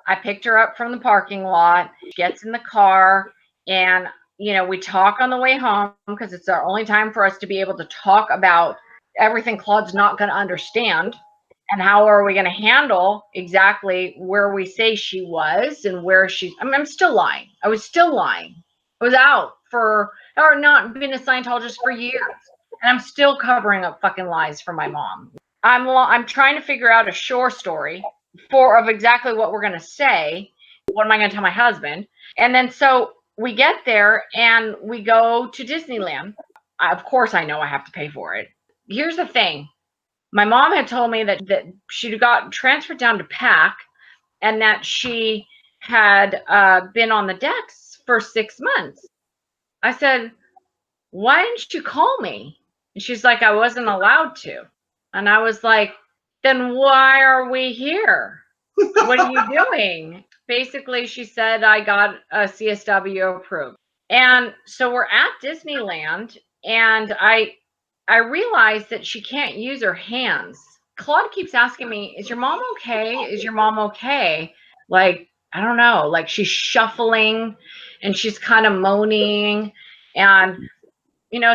I picked her up from the parking lot. She gets in the car, and we talk on the way home, because it's our only time for us to be able to talk about everything Claude's not going to understand. And how are we going to handle exactly where we say she was and where she's. I'm still lying. I was still lying. I was out or not been a Scientologist for years. And I'm still covering up fucking lies for my mom. I'm trying to figure out a shore story of exactly what we're going to say. What am I going to tell my husband? And then so we get there and we go to Disneyland. Of course, I know I have to pay for it. Here's the thing. My mom had told me that she got transferred down to PAC, and that she had been on the decks for 6 months. I said, why didn't you call me? And she's like, I wasn't allowed to. And I was like, then why are we here? What are you doing? Basically, she said, I got a CSW approved. And so we're at Disneyland, and I realized that she can't use her hands. Claude keeps asking me, is your mom okay? Is your mom okay? Like, I don't know, like she's shuffling and she's kind of moaning, and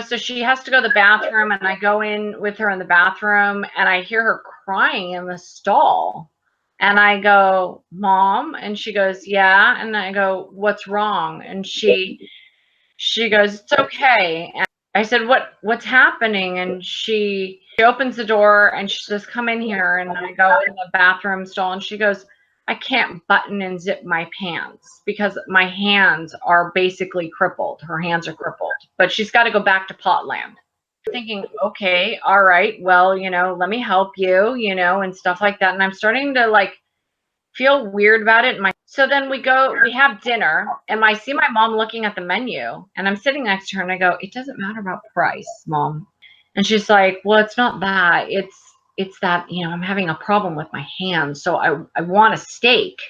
so she has to go to the bathroom, and I go in with her in the bathroom, and I hear her crying in the stall. And I go, Mom? And she goes, yeah. And I go, what's wrong? And she goes, it's okay. And I said, what's happening? And she opens the door and she says, come in here. And I go in the bathroom stall, and she goes, I can't button and zip my pants because my hands are basically crippled. Her hands are crippled, but she's got to go back to Potland. Thinking, okay, all right, well, let me help you, and stuff like that. And I'm starting to feel weird about it. So then we have dinner, and I see my mom looking at the menu, and I'm sitting next to her, and I go, it doesn't matter about price, Mom. And she's like, well, it's not that. It's that, I'm having a problem with my hands. So I want a steak,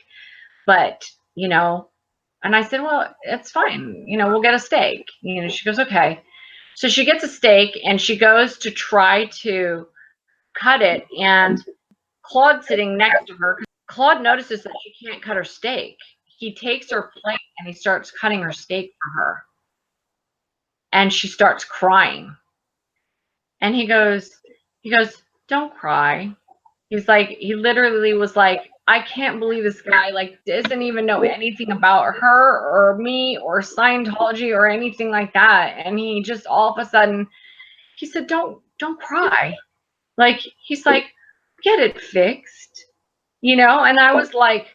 but, and I said, well, it's fine. We'll get a steak. She goes, okay. So she gets a steak, and she goes to try to cut it, and Claude's sitting next to her. Claude notices that she can't cut her steak. He takes her plate and he starts cutting her steak for her. And she starts crying. And he goes, don't cry. He's like, he literally was like, I can't believe this guy doesn't even know anything about her or me or Scientology or anything like that. And he just all of a sudden, he said, don't cry. He's like, get it fixed. And I was like,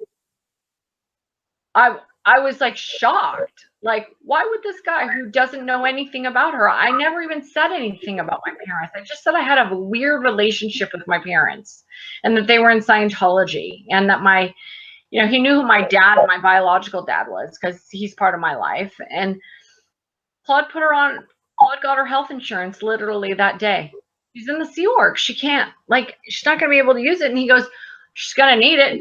I was shocked. Why would this guy who doesn't know anything about her? I never even said anything about my parents. I just said I had a weird relationship with my parents, and that they were in Scientology, and that he knew who my dad, my biological dad, was, because he's part of my life. And Claude got her health insurance literally that day. She's in the Sea Org. She can't, she's not going to be able to use it. And he goes, she's going to need it.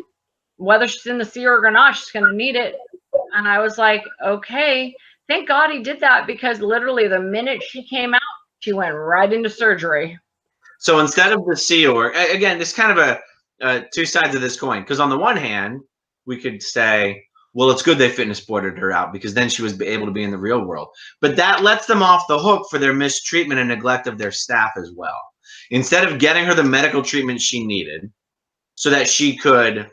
Whether she's in the Sea Org or not, she's going to need it. And I was like, okay, thank God he did that, because literally the minute she came out, she went right into surgery. So instead of the Sea Org, again, it's kind of two sides of this coin. Because on the one hand, we could say, well, it's good they fitness boarded her out because then she was able to be in the real world. But that lets them off the hook for their mistreatment and neglect of their staff as well. Instead of getting her the medical treatment she needed so that she could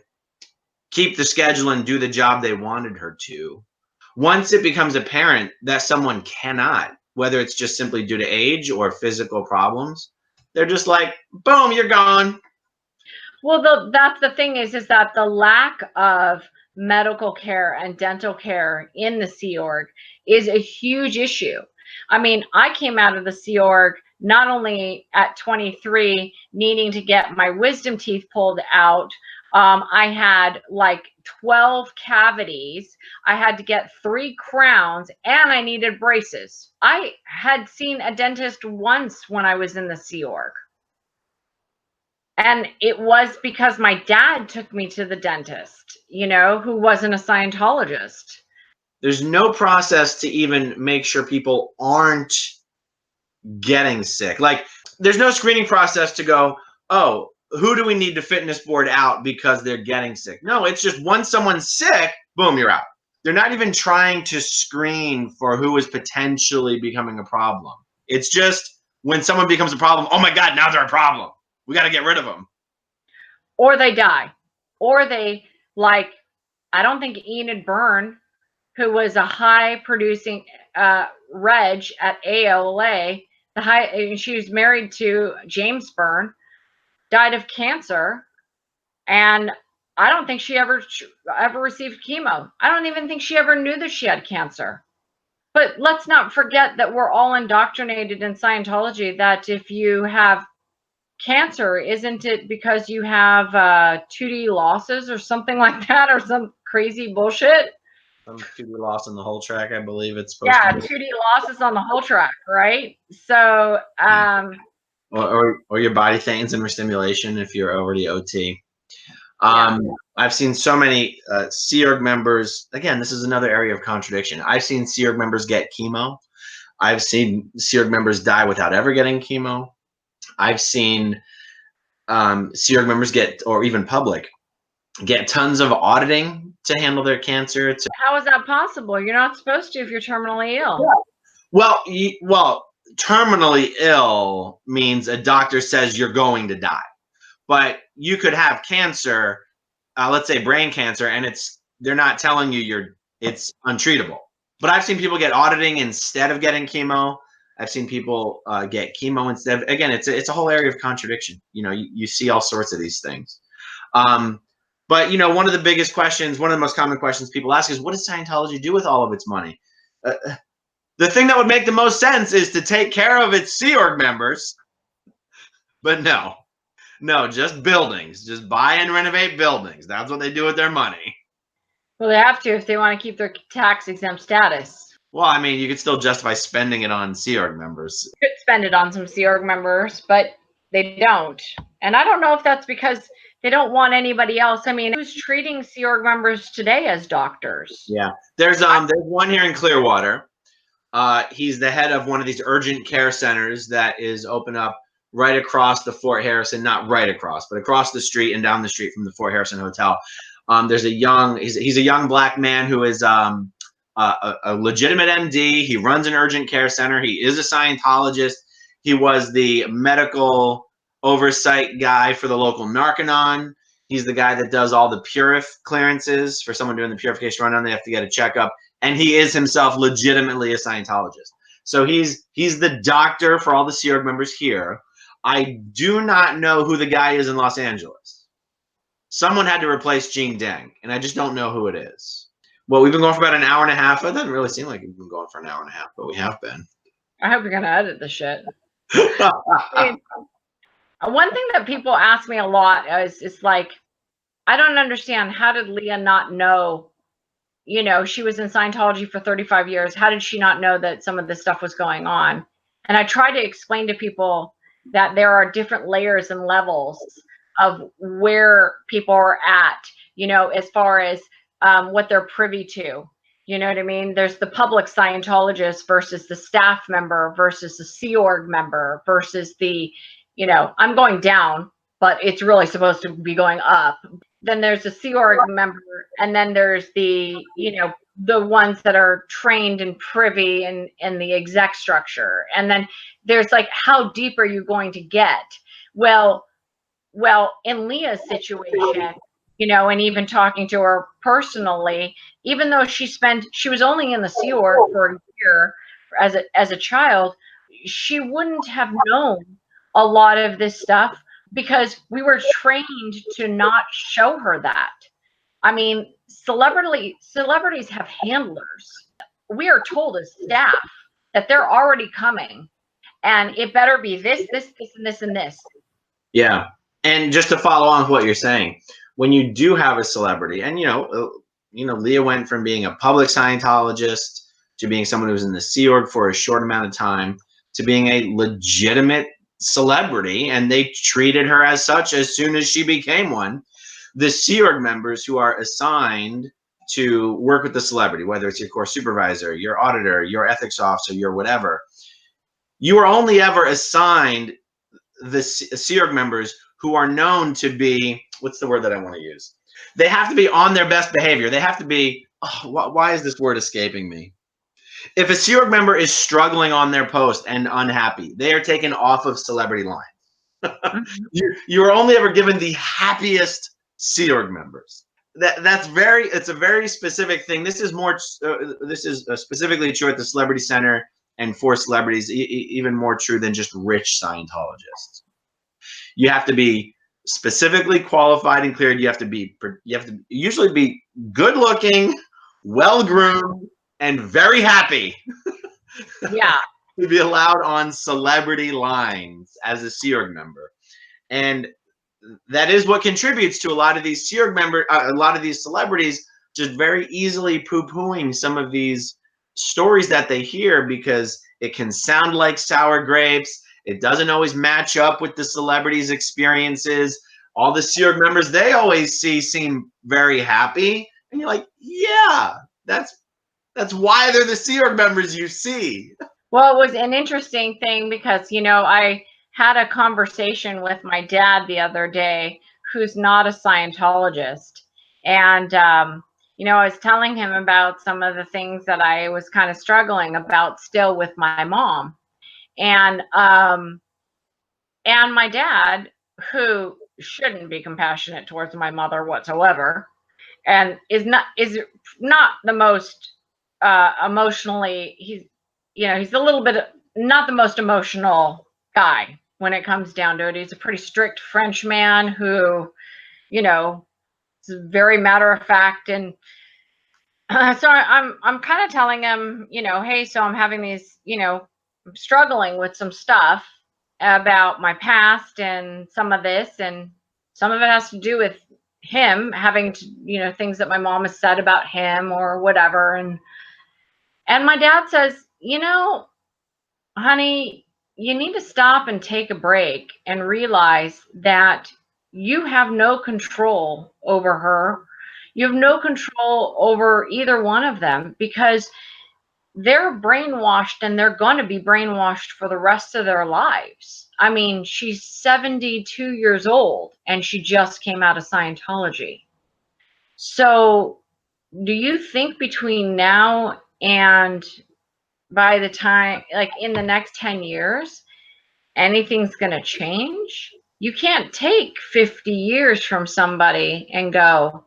keep the schedule and do the job they wanted her to, once it becomes apparent that someone cannot, whether it's just simply due to age or physical problems, they're just like, boom, you're gone. Well, that's the thing is that the lack of medical care and dental care in the Sea Org is a huge issue. I mean, I came out of the Sea Org not only at 23 needing to get my wisdom teeth pulled out, I had like 12 cavities. I had to get 3 crowns and I needed braces. I had seen a dentist once when I was in the Sea Org. And it was because my dad took me to the dentist, you know, who wasn't a Scientologist. There's no process to even make sure people aren't getting sick. Like, there's no screening process to go, oh, who do we need to fitness board out because they're getting sick? No, it's just once someone's sick, boom, you're out. They're not even trying to screen for who is potentially becoming a problem. It's just when someone becomes a problem, oh my God, now they're a problem. We got to get rid of them. Or they die. Or they, like, I don't think Enid Byrne, who was a high producing reg at AOLA, she was married to James Byrne, died of cancer. And I don't think she ever received chemo. I don't even think she ever knew that she had cancer. But let's not forget that we're all indoctrinated in Scientology that if you have cancer, isn't it because you have 2D losses or something like that, or some crazy bullshit? Some 2D loss on the whole track, I believe it's supposed to be. 2D losses on the whole track, right? So, or your body thanes and stimulation if you're already OT. I've seen so many Sea Org members. Again, this is another area of contradiction. I've seen Sea Org members get chemo. I've seen Sea Org members die without ever getting chemo. I've seen Sea Org members get, or even public, get tons of auditing to handle their cancer. How is that possible? You're not supposed to if you're terminally ill. Yeah. Well, terminally ill means a doctor says you're going to die. But you could have cancer, let's say brain cancer, and they're not telling you it's untreatable. But I've seen people get auditing instead of getting chemo. I've seen people get chemo instead of, again, it's a whole area of contradiction. You know, you see all sorts of these things. But, you know, one of the biggest questions, one of the most common questions people ask is, what does Scientology do with all of its money? The thing that would make the most sense is to take care of its Sea Org members. But no. No, just buildings. Just buy and renovate buildings. That's what they do with their money. Well, they have to if they want to keep their tax-exempt status. Well, I mean, you could still justify spending it on Sea Org members. You could spend it on some Sea Org members, but they don't. And I don't know if that's because they don't want anybody else. I mean, who's treating Sea Org members today as doctors? Yeah. There's one here in Clearwater. He's the head of one of these urgent care centers that is open up right across the Fort Harrison, not right across, but across the street and down the street from the Fort Harrison Hotel. There's he's a young black man who is a legitimate MD. He runs an urgent care center. He is a Scientologist. He was the medical oversight guy for the local Narconon. He's the guy that does all the Purif clearances for someone doing the purification rundown. They have to get a checkup. And he is himself legitimately a Scientologist. So he's the doctor for all the Sea Org members here. I do not know who the guy is in Los Angeles. Someone had to replace Gene Deng, and I just don't know who it is. Well, we've been going for about an hour and a half. It doesn't really seem like we've been going for an hour and a half, but we have been. I hope you're going to edit the shit. One thing that people ask me a lot is like, I don't understand. How did Leah not know? You know, she was in Scientology for 35 years. How did she not know that some of this stuff was going on? And I try to explain to people that there are different layers and levels of where people are at, you know, as far as what they're privy to. You know what I mean? There's the public Scientologist versus the staff member versus the Sea Org member versus the, I'm going down, but it's really supposed to be going up. Then there's the Sea Org member, and then there's the, the ones that are trained and privy in the exec structure. And then there's like, how deep are you going to get? Well, in Leah's situation, and even talking to her personally, even though she was only in the Sea Org for a year as a child, she wouldn't have known a lot of this stuff because we were trained to not show her that. I mean, celebrities have handlers. We are told as staff that they're already coming, and it better be this, and this, and this. Yeah. And just to follow on with what you're saying, when you do have a celebrity, and Leah went from being a public Scientologist to being someone who was in the Sea Org for a short amount of time to being a legitimate celebrity, and they treated her as such as soon as she became one. The Sea Org members who are assigned to work with the celebrity, whether it's your core supervisor, your auditor, your ethics officer, your whatever, you are only ever assigned the Sea Org members who are known to be, what's the word that I want to use? They have to be on their best behavior. They have to be, why is this word escaping me? If a Sea Org member is struggling on their post and unhappy, they are taken off of celebrity line. You are only ever given the happiest Sea Org members. It's a very specific thing. This is more, this is specifically true at the Celebrity Center and for celebrities, even more true than just rich Scientologists. You have to be specifically qualified and cleared. You have to usually be good looking, well groomed, and very happy. Yeah. To be allowed on celebrity lines as a Sea Org member. And that is what contributes to a lot of these Sea Org a lot of these celebrities just very easily poo-pooing some of these stories that they hear because it can sound like sour grapes. It doesn't always match up with the celebrities' experiences. All the Sea Org members they always see seem very happy. And you're like, yeah, that's why they're the Sea Org members you see. Well, it was an interesting thing because, I had a conversation with my dad the other day, who's not a Scientologist. And, I was telling him about some of the things that I was kind of struggling about still with my mom. And my dad, who shouldn't be compassionate towards my mother whatsoever, and is not the most emotionally, he's a little bit not the most emotional guy when it comes down to it. He's a pretty strict French man who, is very matter of fact. And so I'm kind of telling him, hey, so I'm having these, I'm struggling with some stuff about my past and some of this, and some of it has to do with him having to, things that my mom has said about him or whatever. And my dad says, honey, you need to stop and take a break and realize that you have no control over her. You have no control over either one of them because they're brainwashed and they're going to be brainwashed for the rest of their lives. I mean, she's 72 years old and she just came out of Scientology. So do you think between now and by the time, like in the next 10 years, anything's going to change? You can't take 50 years from somebody and go,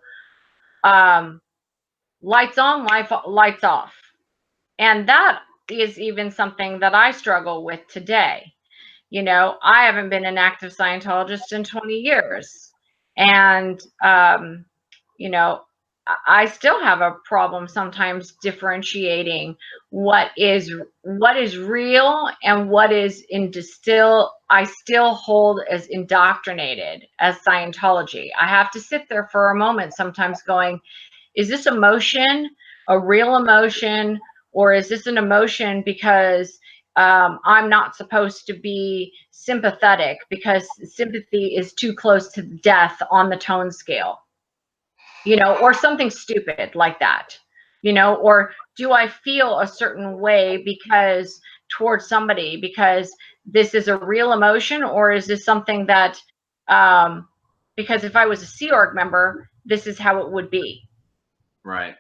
lights on, lights off. And that is even something that I struggle with today. I haven't been an active Scientologist in 20 years. And, I still have a problem sometimes differentiating what is real and what is I still hold as indoctrinated as Scientology. I have to sit there for a moment sometimes going, is this emotion a real emotion, or is this an emotion because I'm not supposed to be sympathetic because sympathy is too close to death on the tone scale? Or something stupid like that. You know, or do I feel a certain way because towards somebody because this is a real emotion, or is this something that because if I was a Sea Org member, this is how it would be. Right.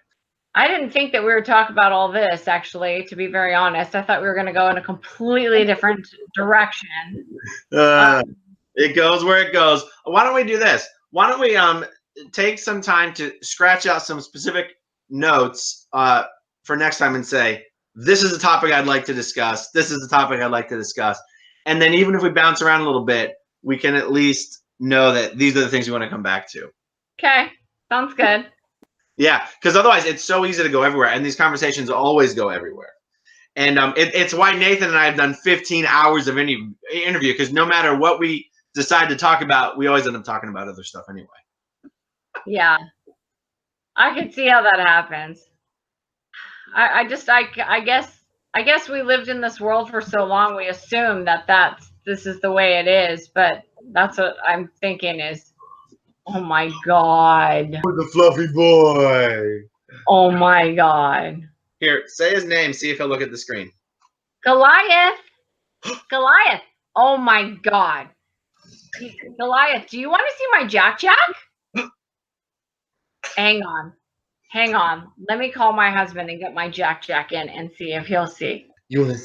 I didn't think that we were talking about all this, actually, to be very honest. I thought we were going to go in a completely different direction. It goes where it goes. Why don't we do this? Why don't we take some time to scratch out some specific notes for next time and say, this is a topic I'd like to discuss. This is a topic I'd like to discuss. And then even if we bounce around a little bit, we can at least know that these are the things we want to come back to. Okay. Sounds good. Yeah, because otherwise it's so easy to go everywhere, and these conversations always go everywhere. And it's why Nathan and I have done 15 hours of any interview, because no matter what we decide to talk about, we always end up talking about other stuff anyway. Yeah, I can see how that happens. I guess we lived in this world for so long, we assume that this is the way it is, but that's what I'm thinking is, oh my God. The fluffy boy. Oh my God. Here, say his name, see if he'll look at the screen. Goliath. Goliath. Oh my God. Goliath, do you want to see my Jack Jack? Hang on. Hang on. Let me call my husband and get my Jack Jack in and see if he'll see. You want to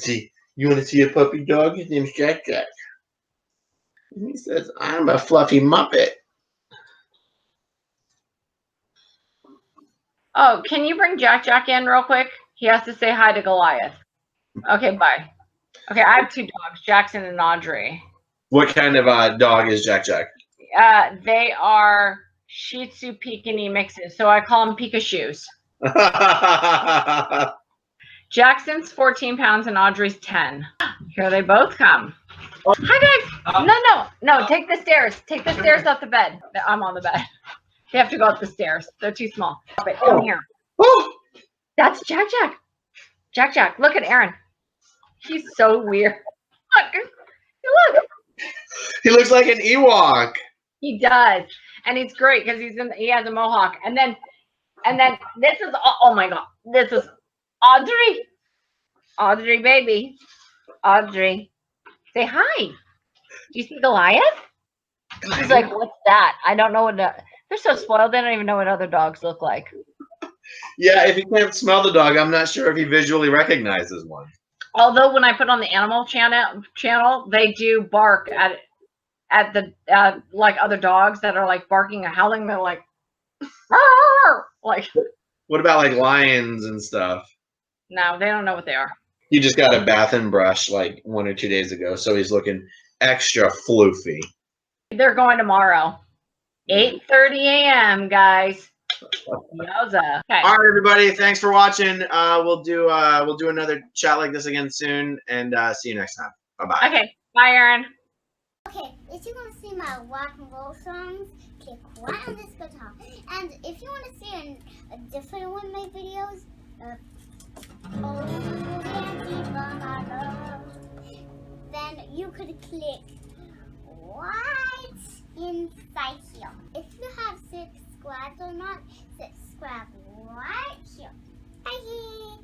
see a puppy dog? His name's Jack Jack. And he says, I'm a fluffy Muppet. Oh, can you bring Jack Jack in real quick? He has to say hi to Goliath. Okay, bye. Okay, I have 2 dogs, Jackson and Audrey. What kind of dog is Jack Jack? They are Shih Tzu Pekingese mixes, so I call them Pikachus. Jackson's 14 pounds and Audrey's 10. Here they both come. Hi, guys. No. Take the stairs. Take the stairs off the bed. I'm on the bed. They have to go up the stairs. They're too small. But come here. That's Jack Jack. Jack Jack. Look at Aaron. He's so weird. Look. He looks like an Ewok. He does. And he's great because he has a mohawk. And then this is, oh my God. This is Audrey. Audrey, baby. Audrey. Say hi. Do you see Goliath? He's like, what's that? I don't know what they're so spoiled. They don't even know what other dogs look like. Yeah, if he can't smell the dog, I'm not sure if he visually recognizes one. Although when I put on the animal channel, they do bark at the like other dogs that are like barking and howling. They're like, like. What about like lions and stuff? No, they don't know what they are. He just got a bath and brush like 1 or 2 days ago, so he's looking extra floofy. They're going tomorrow, 8:30 a.m. guys. Yowza. Okay. All right, everybody. Thanks for watching. We'll do another chat like this again soon, and see you next time. Bye-bye. Okay. Bye, Aaron. Okay, if you want to see my rock and roll songs, click right on this guitar. And if you want to see a different one of my videos, then you could click right inside here. If you have subscribed or not, subscribe right here. Bye.